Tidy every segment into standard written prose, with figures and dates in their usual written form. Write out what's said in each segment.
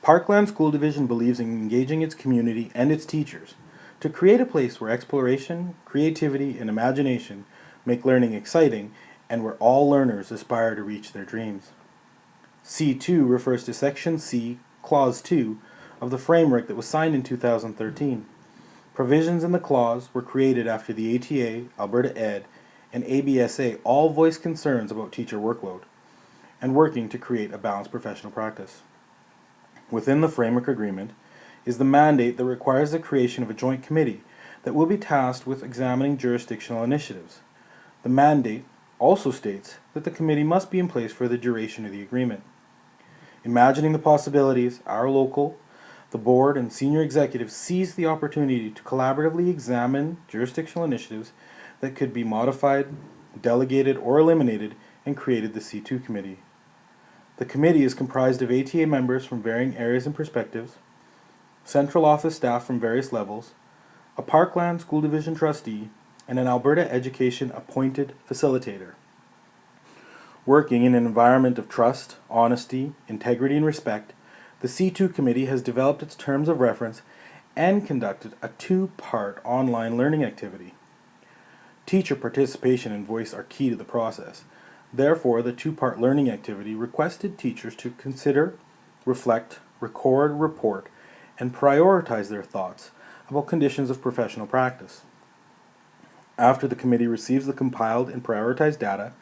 Parkland School Division believes in engaging its community and its teachers to create a place where exploration, creativity, and imagination make learning exciting and where all learners aspire to reach their dreams. C2 refers to Section C, Clause 2 of the framework that was signed in 2013. Provisions in the clause were created after the ATA, Alberta Ed, and ABSA all voiced concerns about teacher workload and working to create a balanced professional practice. Within the framework agreement is the mandate that requires the creation of a joint committee that will be tasked with examining jurisdictional initiatives. The mandate also states that the committee must be in place for the duration of the agreement. Imagining the possibilities, our local, the board, and senior executives seized the opportunity to collaboratively examine jurisdictional initiatives that could be modified, delegated, or eliminated, and created the C2 committee. The committee is comprised of ATA members from varying areas and perspectives, central office staff from various levels, a Parkland School Division trustee, and an Alberta Education appointed facilitator. Working in an environment of trust, honesty, integrity, and respect, the C2 committee has developed its terms of reference and conducted a two-part online learning activity. Teacher participation and voice are key to the process. Therefore, the two-part learning activity requested teachers to consider, reflect, record, report, and prioritize their thoughts about conditions of professional practice. After the committee receives the compiled and prioritized data,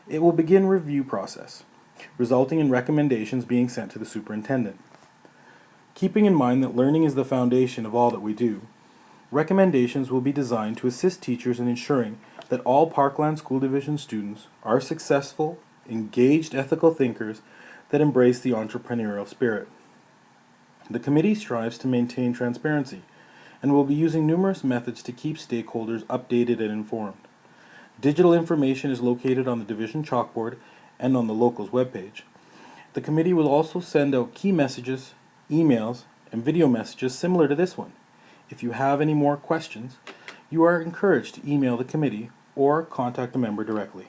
it will begin review process, resulting in recommendations being sent to the superintendent. Keeping in mind that learning is the foundation of all that we do, recommendations will be designed to assist teachers in ensuring that all Parkland School Division students are successful, engaged ethical thinkers that embrace the entrepreneurial spirit. The committee strives to maintain transparency and will be using numerous methods to keep stakeholders updated and informed. Digital information is located on the division chalkboard and on the locals webpage. The committee will also send out key messages, emails, and video messages similar to this one. If you have any more questions, you are encouraged to email the committee or contact a member directly.